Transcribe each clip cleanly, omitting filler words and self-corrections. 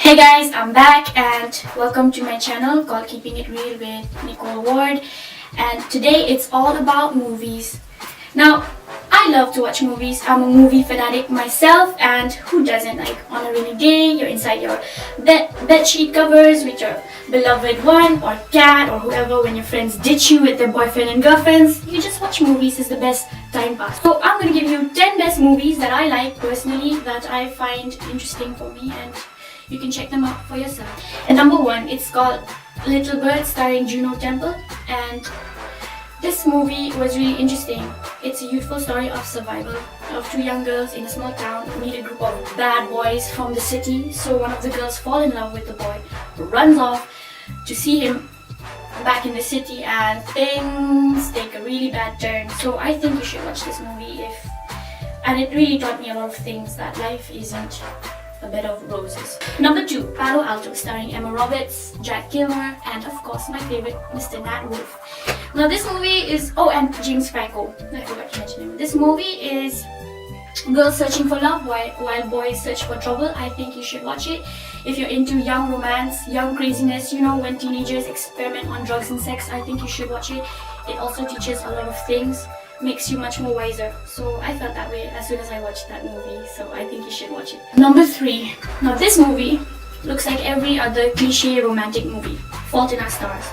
Hey guys, I'm back and welcome to my channel called Keeping It Real with Nicole Ward. And today it's all about movies. Now, I love to watch movies. I'm a movie fanatic myself, and who doesn't? Like on a rainy day, you're inside your bed sheet covers with your beloved one or cat or whoever. When your friends ditch you with their boyfriend and girlfriends, you just watch movies. It's the best time pass. So I'm gonna give you 10 best movies that I like personally, that I find interesting for me, and you can check them out for yourself. And number one, it's called Little Bird, starring Juno Temple. And this movie was really interesting. It's a youthful story of survival of two young girls in a small town who meet a group of bad boys from the city. So one of the girls falls in love with the boy, runs off to see him back in the city, and things take a really bad turn. So I think you should watch this movie and it really taught me a lot of things, that life isn't a bed of roses. Number two, Palo Alto, starring Emma Roberts, Jack Gilmore, and of course my favorite, Mr. Nat Wolff. Now this movie is, and James Franco, I forgot to mention him. This movie is girls searching for love while boys search for trouble. I think you should watch it. If you're into young romance, young craziness, when teenagers experiment on drugs and sex, I think you should watch it. It also teaches a lot of things, makes you much more wiser. So I felt that way as soon as I watched that movie, so I think you should watch it. Number three, now this movie looks like every other cliche romantic movie, Fault in Our Stars.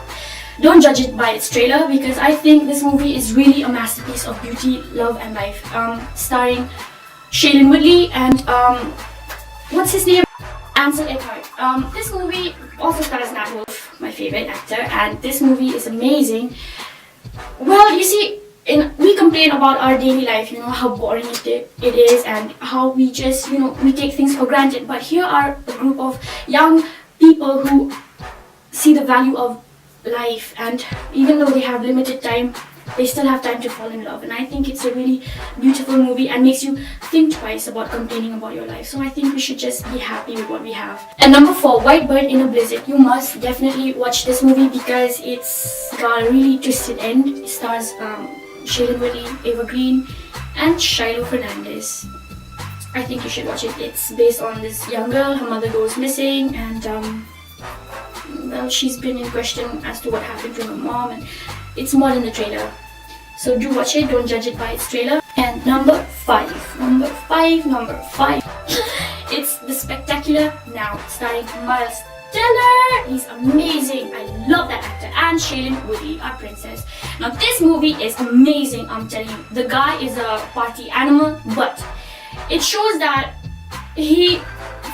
Don't judge it by its trailer, because I think this movie is really a masterpiece of beauty, love and life. Starring Shailene Woodley and what's his name? Ansel Elgort. This movie also stars Nat Wolff, my favorite actor, and this movie is amazing. Well, you see, we complain about our daily life, how boring it is, and how we just, we take things for granted. But here are a group of young people who see the value of life, and even though they have limited time, they still have time to fall in love. And I think it's a really beautiful movie and makes you think twice about complaining about your life. So I think we should just be happy with what we have. And number four, White Bird in a Blizzard. You must definitely watch this movie because it's got a really twisted end. It stars Shailene Woodley, Eva Green, and Shiloh Fernandez. I think you should watch it. It's based on this young girl. Her mother goes missing, and well, she's been in question as to what happened to her mom, and it's more than the trailer. So do watch it, don't judge it by its trailer. And number five. It's The Spectacular Now, starring Miles Teller. He's amazing. I love that actor. And Shailene Woodley, our princess. Now this movie is amazing, I'm telling you. The guy is a party animal, but it shows that he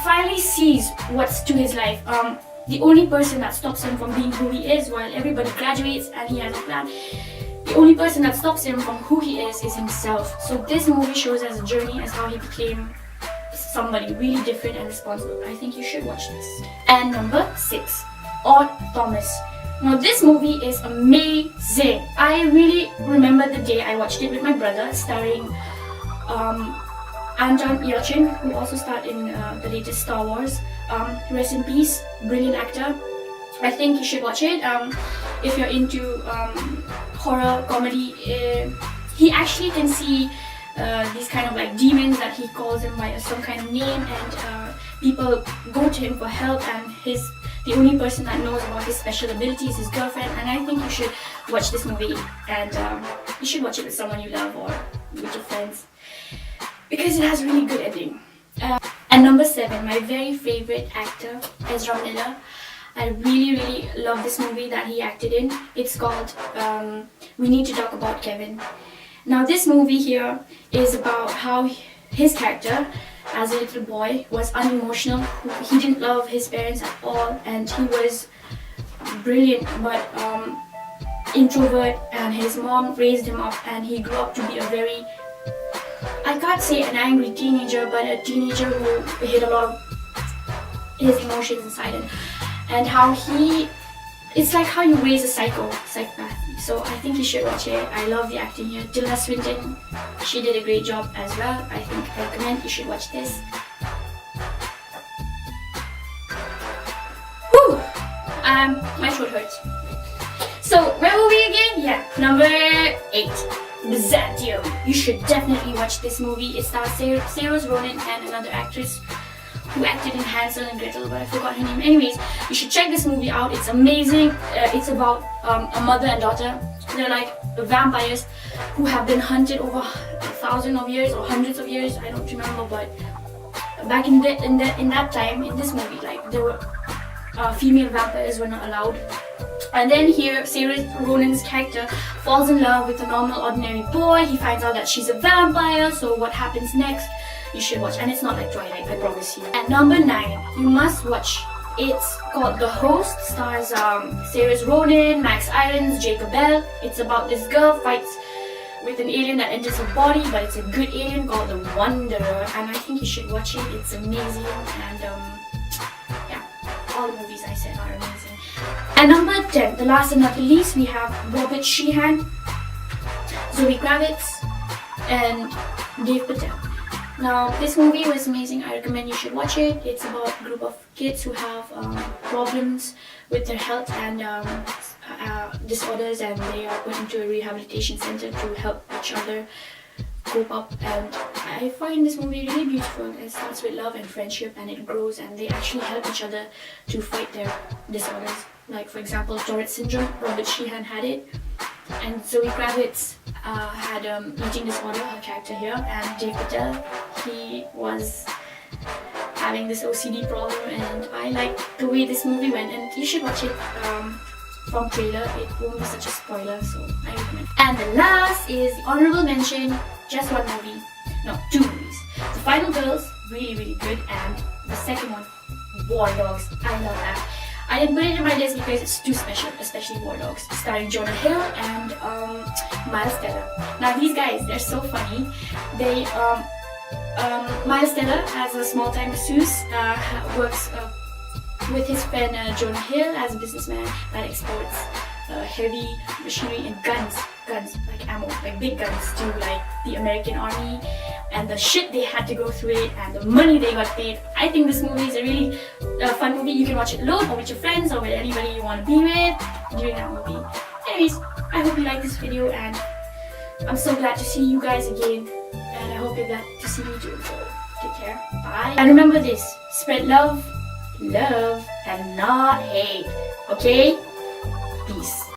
finally sees what's to his life. The only person that stops him from being who he is, while everybody graduates and he has a plan, the only person that stops him from who he is himself. So this movie shows us a journey as how he became somebody really different and responsible. I think you should watch this. And number six, Odd Thomas. Now this movie is amazing. I really remember the day I watched it with my brother, starring Anton Yelchin, who also starred in the latest Star Wars. Rest in peace, brilliant actor. I think you should watch it. If you're into horror, comedy, he actually can see these kind of like demons that he calls them by some kind of name, and people go to him for help, and the only person that knows about his special ability is his girlfriend. And I think you should watch this movie, and you should watch it with someone you love or with your friends, because it has a really good ending. And number seven, my very favorite actor, Ezra Miller. I really love this movie that he acted in. It's called We Need to Talk About Kevin. Now this movie here is about how his character as a little boy was unemotional. He didn't love his parents at all, and he was brilliant but introvert, and his mom raised him up, and he grew up to be a very, I can't say an angry teenager, but a teenager who hid a lot of his emotions inside him. And how it's like how you raise a psychopath. So I think you should watch it. I love the acting here. Tilda Swinton, she did a great job as well. I recommend you should watch this. Whew! My throat hurts. So where were we again? Yeah, number 8. Byzantium. You should definitely watch this movie. It stars Saoirse Ronan and another actress who acted in Hansel and Gretel, but I forgot her name. Anyways, you should check this movie out. It's amazing. It's about a mother and daughter. They're like vampires who have been hunted over 1,000 of years or hundreds of years. I don't remember, but back in that time in this movie, like there were female vampires were not allowed. And then here, Saoirse Ronan's character falls in love with a normal, ordinary boy. He finds out that she's a vampire, so what happens next? You should watch. And it's not like Twilight, I promise you. At number 9, you must watch. It's called The Host. Stars Saoirse Ronan, Max Irons, Jacob Bell. It's about this girl fights with an alien that enters her body, but it's a good alien called the Wanderer. And I think you should watch it. It's amazing. And yeah, all the movies I said are amazing. At number 10, the last and not the least, we have Robert Sheehan, Zoe Kravitz, and Dave Patel. Now, this movie was amazing. I recommend you should watch it. It's about a group of kids who have problems with their health and disorders, and they are put into a rehabilitation center to help each other cope up. And I find this movie really beautiful. It starts with love and friendship, and it grows, and they actually help each other to fight their disorders. Like, for example, Tourette syndrome, Robert Sheehan had it, and Zoe Kravitz had eating disorder, her character here, and Dave Patel, he was having this OCD problem, and I like the way this movie went, and you should watch it from trailer. It won't be such a spoiler, so I recommend. And the last is the honorable mention, just one movie, no, 2 movies. The Final Girls, really really good, and the second one, War Dogs. I love that. I didn't put it in my list because it's too special, especially War Dogs, starring Jonah Hill and Miles Teller. Now these guys, they're so funny. They Miles Teller, as a small-time masseuse, works with his friend Jonah Hill as a businessman that exports heavy machinery and guns, like ammo, like big guns to like the American army, and the shit they had to go through it and the money they got paid. I think this movie is a really fun movie. You can watch it alone or with your friends or with anybody you want to be with during that movie. Anyways, I hope you like this video, and I'm so glad to see you guys again, and I hope you're glad to see me too. So take care, bye, and remember this: spread love, and not hate. Okay? Peace.